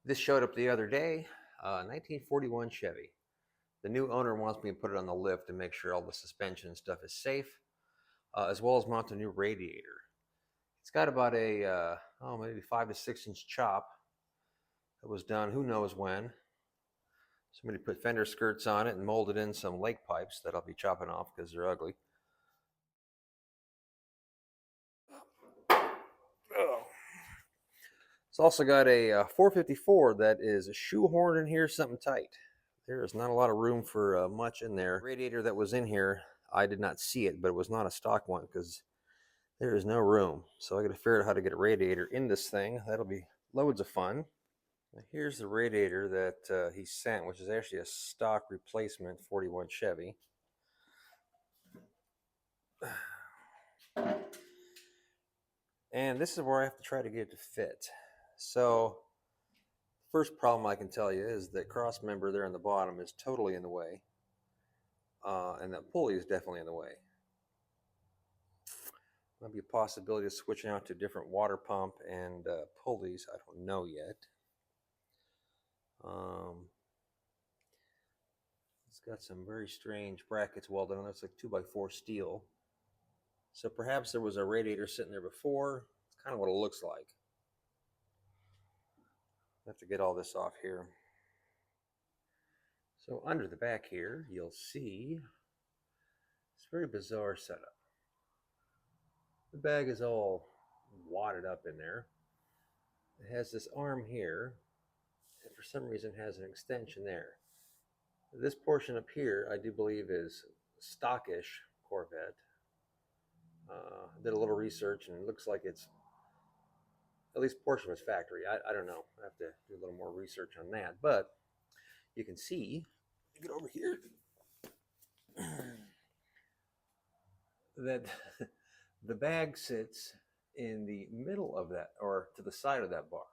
This showed up the other day, 1941 Chevy. The new owner wants me to put it on the lift to make sure all the suspension and stuff is safe, as well as mount a new radiator. It's got about a, maybe 5 to 6 inch chop that was done who knows when. Somebody put fender skirts on it and molded in some lake pipes that I'll be chopping off because they're ugly. Oh. It's also got a 454 that is shoehorned in here something tight. There is not a lot of room for much in there. The radiator that was in here, I did not see it, but it was not a stock one because there is no room. So I got to figure out how to get a radiator in this thing. That'll be loads of fun. Now here's the radiator that he sent, which is actually a stock replacement 41 Chevy. And this is where I have to try to get it to fit. So first problem I can tell you is that cross member there on the bottom is totally in the way. And that pulley is definitely in the way. Might be a possibility of switching out to a different water pump and pulleys. I don't know yet. It's got some very strange brackets welded on it. It's like 2x4 steel. So perhaps there was a radiator sitting there before. It's kind of what it looks like. I have to get all this off here. So under the back here, you'll see this very bizarre setup. The bag is all wadded up in there. It has this arm here, and for some reason has an extension there. This portion up here, I do believe, is stockish Corvette. Did a little research, and it looks like it's at least portion was factory. I don't know. I have to do a little more research on that. But you can see, get over here, that the bag sits in the middle of that, or to the side of that bar.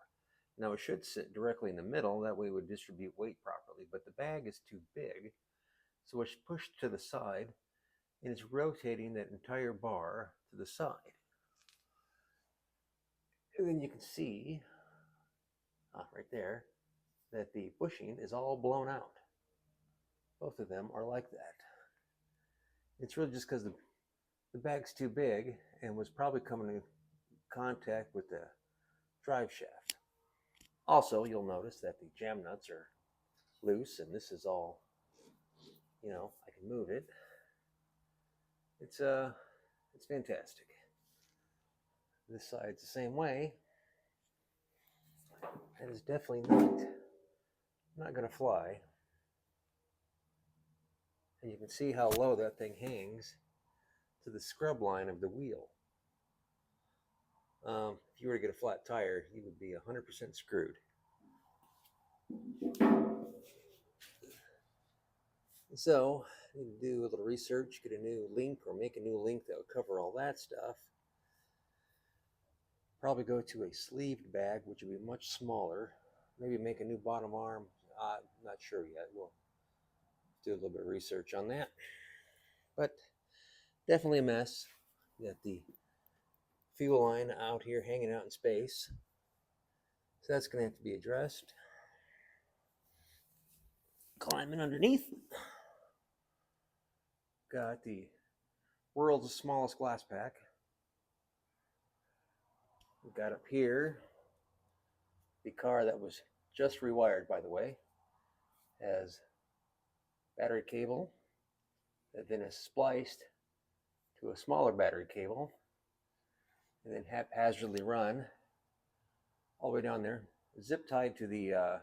Now it should sit directly in the middle, that way it would distribute weight properly, but the bag is too big, so it's pushed to the side, and it's rotating that entire bar to the side. And then you can see, right there, that the bushing is all blown out. Both of them are like that. It's really just because the bag's too big and was probably coming in contact with the drive shaft. Also, you'll notice that the jam nuts are loose, and this is all, I can move it. It's fantastic. This side's the same way. That is definitely not going to fly. And you can see how low that thing hangs to the scrub line of the wheel. If you were to get a flat tire, you would be 100% screwed. So, I need to do a little research, get a new link, or make a new link that would cover all that stuff. Probably go to a sleeved bag, which would be much smaller. Maybe make a new bottom arm. I'm not sure yet. We'll do a little bit of research on that. But definitely a mess. You got the fuel line out here hanging out in space. So that's going to have to be addressed. Climbing underneath. Got the world's smallest glass pack. We got up here the car that was just rewired, by the way, has battery cable that then is spliced to a smaller battery cable and then haphazardly run all the way down there, zip tied to the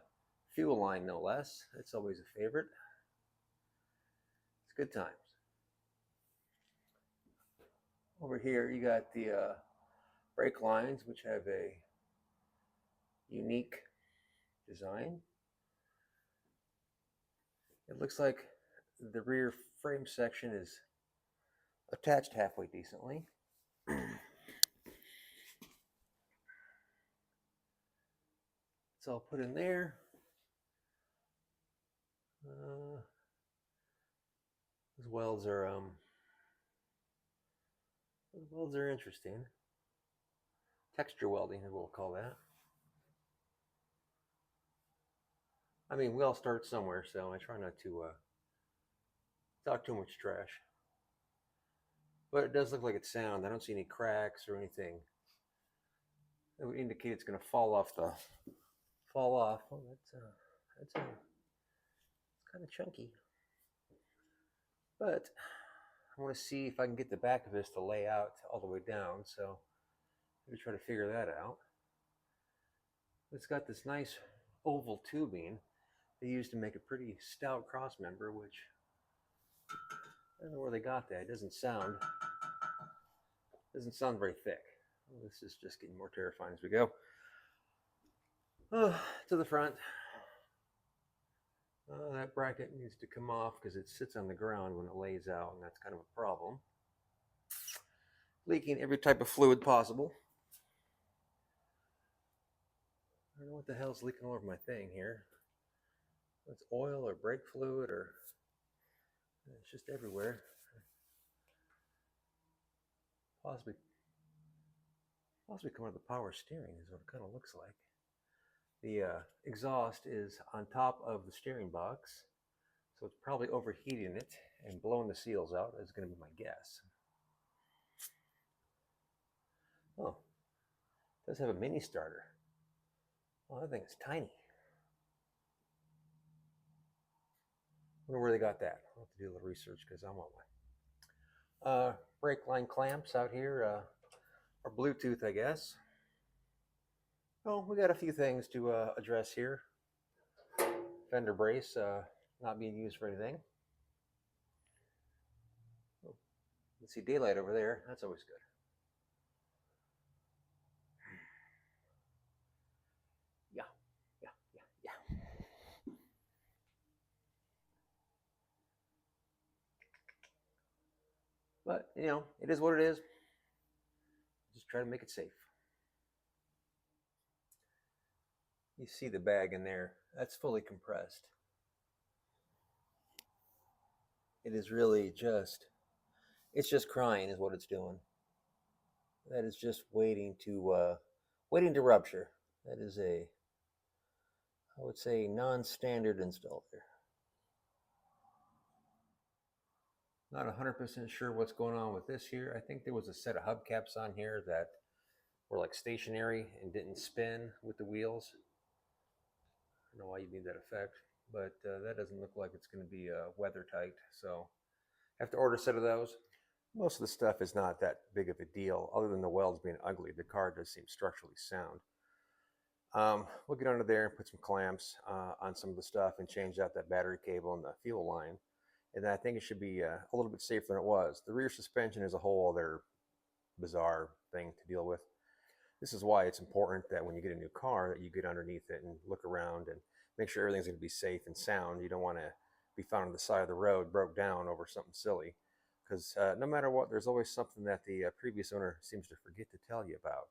fuel line, no less. That's always a favorite. It's good times. Over here you got the brake lines, which have a unique design. It looks like the rear frame section is attached halfway decently. It's all put in there. Those welds are interesting. Texture welding, we'll call that. I mean, we all start somewhere, so I try not to talk too much trash. But it does look like it's sound. I don't see any cracks or anything that would indicate it's going to fall off the fall off. Oh, that's it's kind of chunky. But I want to see if I can get the back of this to lay out all the way down. So maybe try to figure that out. It's got this nice oval tubing they used to make a pretty stout cross member, which I don't know where they got that. It doesn't sound very thick. Well, this is just getting more terrifying as we go. To the front. That bracket needs to come off because it sits on the ground when it lays out, and that's kind of a problem. Leaking every type of fluid possible. I don't know what the hell's leaking all over my thing here. It's oil or brake fluid, or it's just everywhere. Possibly coming out of the power steering is what it kind of looks like. The exhaust is on top of the steering box, so it's probably overheating it and blowing the seals out, is going to be my guess. Oh, it does have a mini starter. Oh, that thing is tiny. I wonder where they got that. I'll have to do a little research because I want one. Brake line clamps out here, or Bluetooth, I guess. Oh, we got a few things to address here. Fender brace not being used for anything. Oh, let's see daylight over there. That's always good. Yeah. But, you know, it is what it is. Just try to make it safe. You see the bag in there. That's fully compressed. It is really just, it's just crying is what it's doing. That is just waiting to rupture. That is a, I would say, non-standard installer. Not 100% sure what's going on with this here. I think there was a set of hubcaps on here that were like stationary and didn't spin with the wheels. I don't know why you need that effect, but that doesn't look like it's going to be weather tight. So I have to order a set of those. Most of the stuff is not that big of a deal, other than the welds being ugly. The car does seem structurally sound. We'll get under there and put some clamps on some of the stuff and change out that battery cable and the fuel line. And I think it should be a little bit safer than it was. The rear suspension is a whole other bizarre thing to deal with. This is why it's important that when you get a new car that you get underneath it and look around and make sure everything's going to be safe and sound. You don't want to be found on the side of the road broke down over something silly, because no matter what, there's always something that the previous owner seems to forget to tell you about.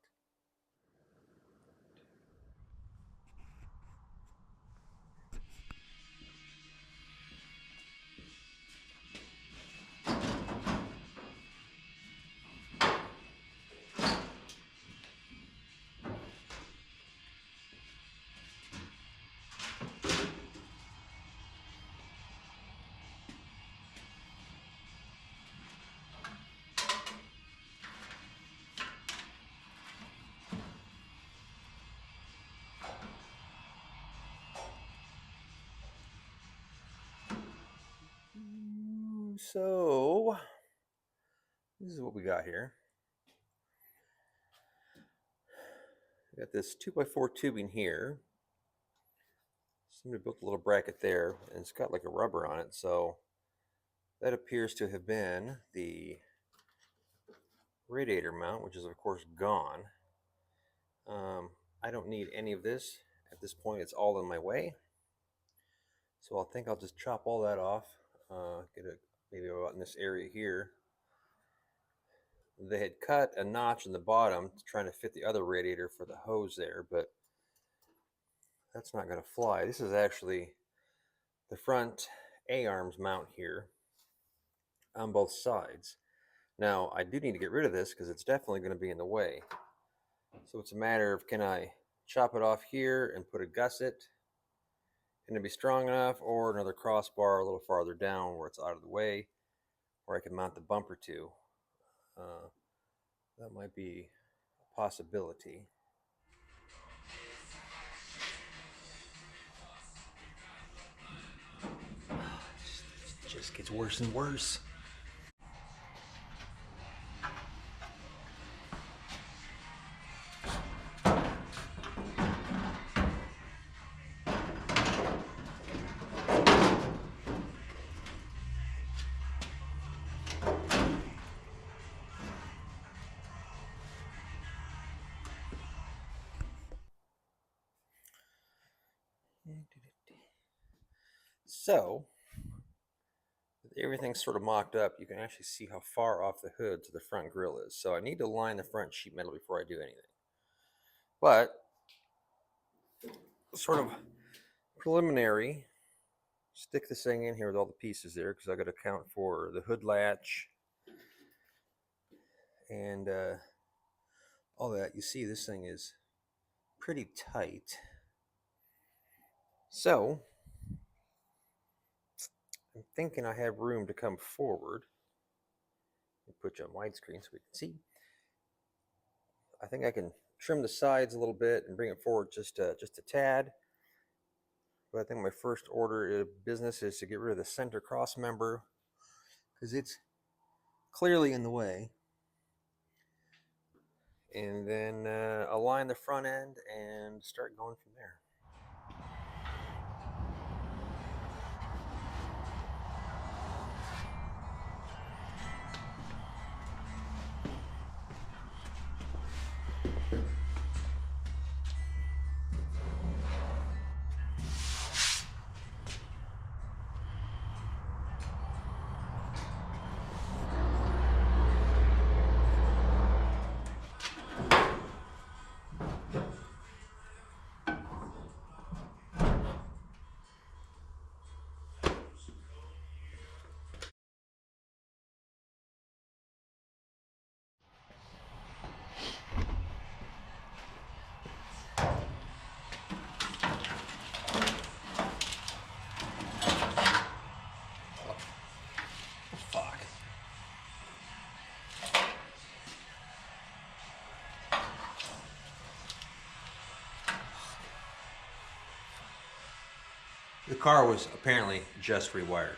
So this is what we got here. We got this 2x4 tubing here. Somebody built a little bracket there, and it's got like a rubber on it, so that appears to have been the radiator mount, which is of course gone. I don't need any of this at this point. It's all in my way, so I think I'll just chop all that off. Get it maybe about in this area here. They had cut a notch in the bottom trying to fit the other radiator for the hose there, but that's not going to fly. This is actually the front A-arms mount here on both sides. Now, I do need to get rid of this because it's definitely going to be in the way. So it's a matter of, can I chop it off here and put a gusset going to be strong enough, or another crossbar a little farther down where it's out of the way, where I can mount the bumper to. That might be a possibility. It just gets worse and worse. So, with everything sort of mocked up, you can actually see how far off the hood to the front grille is. So I need to line the front sheet metal before I do anything. But, sort of preliminary, stick this thing in here with all the pieces there, because I got to account for the hood latch and all that. You see this thing is pretty tight. So, I'm thinking I have room to come forward. Let me put you on widescreen so we can see. I think I can trim the sides a little bit and bring it forward just a tad. But I think my first order of business is to get rid of the center cross member, because it's clearly in the way. And then align the front end and start going from there. The car was apparently just rewired.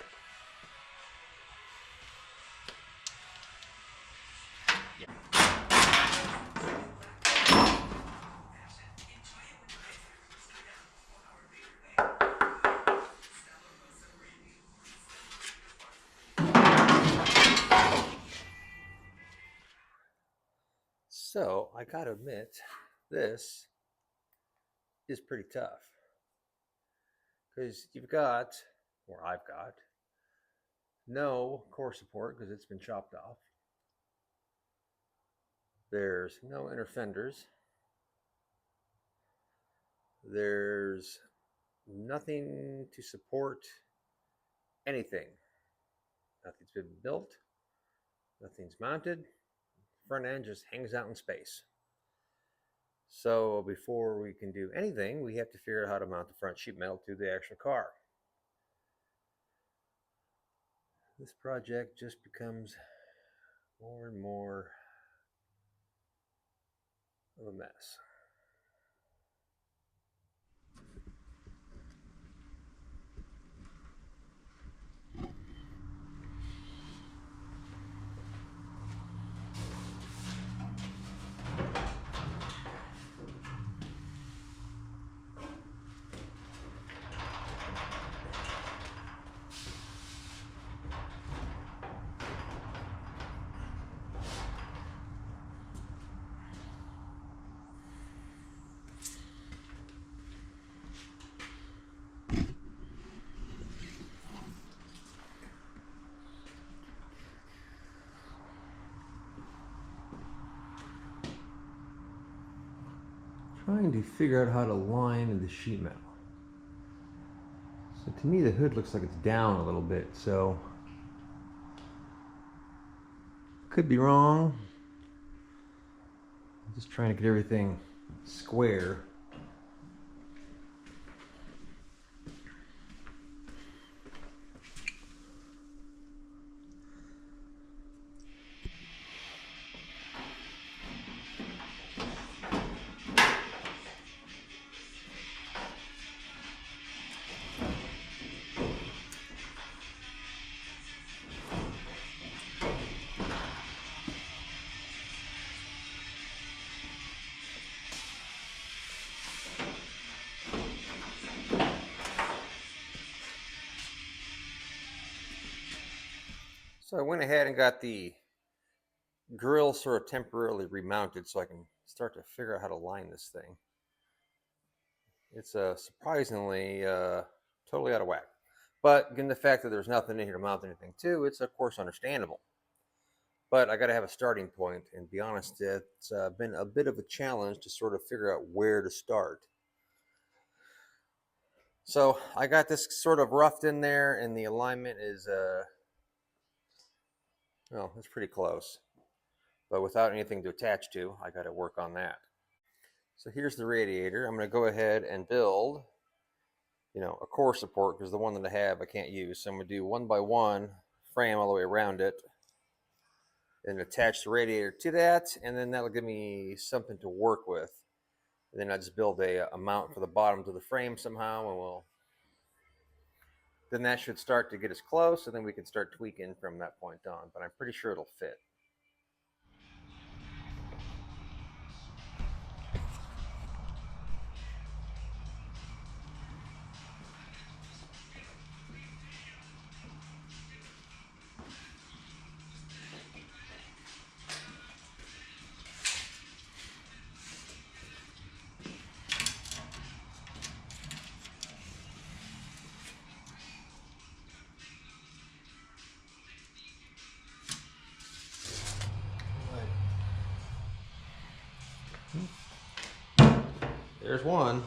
So I gotta admit, this is pretty tough, because you've got, or I've got, no core support because it's been chopped off. There's no inner fenders. There's nothing to support anything. Nothing's been built. Nothing's mounted. Front end just hangs out in space. So before we can do anything, we have to figure out how to mount the front sheet metal to the actual car. This project just becomes more and more of a mess. Trying to figure out how to line the sheet metal. So to me the hood looks like it's down a little bit, so could be wrong. I'm just trying to get everything square. So I went ahead and got the grill sort of temporarily remounted so I can start to figure out how to line this thing. It's surprisingly totally out of whack. But given the fact that there's nothing in here to mount anything to, it's of course understandable. But I got to have a starting point, and to be honest, it's been a bit of a challenge to sort of figure out where to start. So I got this sort of roughed in there, and the alignment is, well, it's pretty close. But without anything to attach to, I got to work on that. So here's the radiator. I'm going to go ahead and build, a core support, because the one that I have I can't use. So I'm going to do 1x1 frame all the way around it, and attach the radiator to that, and then that'll give me something to work with. And then I just build a mount for the bottom to the frame somehow, and then that should start to get us close, and then we can start tweaking from that point on. But I'm pretty sure it'll fit. There's one.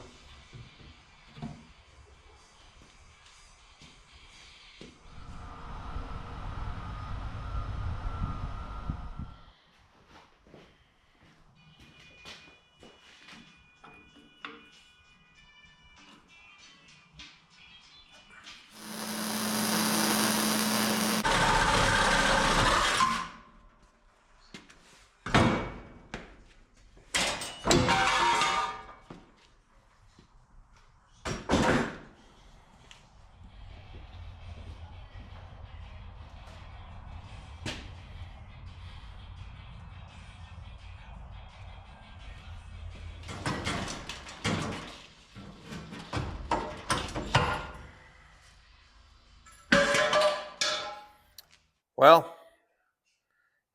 Well,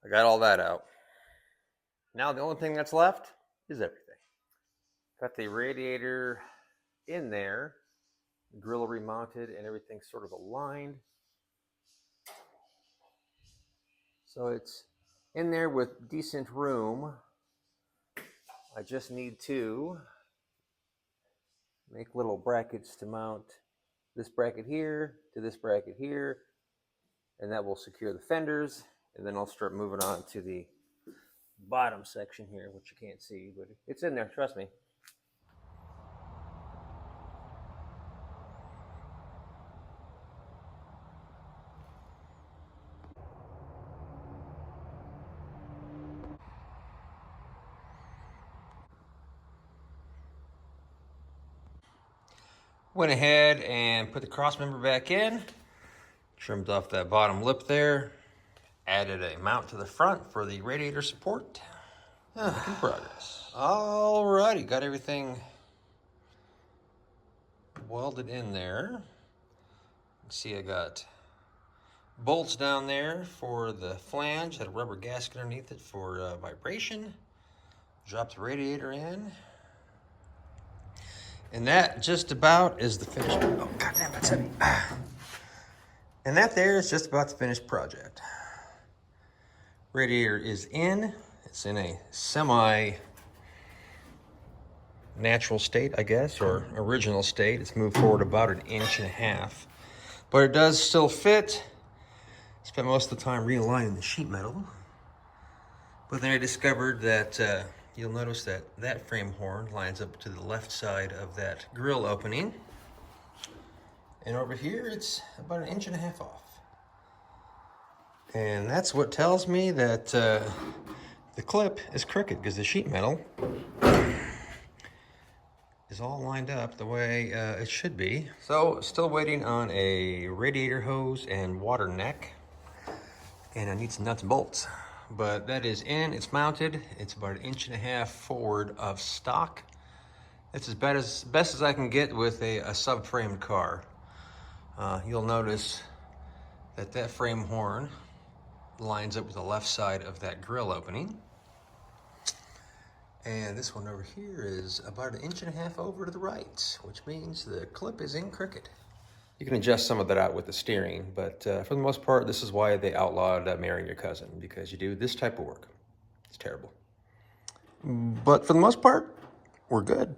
I got all that out. Now the only thing that's left is everything. Got the radiator in there, the grill remounted, and everything sort of aligned. So it's in there with decent room. I just need to make little brackets to mount this bracket here to this bracket here, and that will secure the fenders. And then I'll start moving on to the bottom section here, which you can't see, but it's in there, trust me. Went ahead and put the cross member back in, trimmed off that bottom lip there, added a mount to the front for the radiator support. Making progress. Alrighty, got everything welded in there. See, I got bolts down there for the flange, had a rubber gasket underneath it for vibration. Dropped the radiator in. And that just about is the finished. Oh, goddamn, that's heavy. And that there is just about the finished project. Radiator is in. It's in a semi-natural state, I guess, or original state. It's moved forward about 1.5 inches. But it does still fit. Spent most of the time realigning the sheet metal. But then I discovered that you'll notice that that frame horn lines up to the left side of that grill opening. And over here, it's about 1.5 inches off. And that's what tells me that the clip is crooked, because the sheet metal is all lined up the way it should be. So, still waiting on a radiator hose and water neck. And I need some nuts and bolts. But that is in, it's mounted. It's about 1.5 inches forward of stock. It's as best as I can get with a subframed car. You'll notice that frame horn lines up with the left side of that grill opening. And this one over here is about 1.5 inches over to the right, which means the clip is in crooked. You can adjust some of that out with the steering, but for the most part, this is why they outlawed marrying your cousin, because you do this type of work. It's terrible. But for the most part, we're good.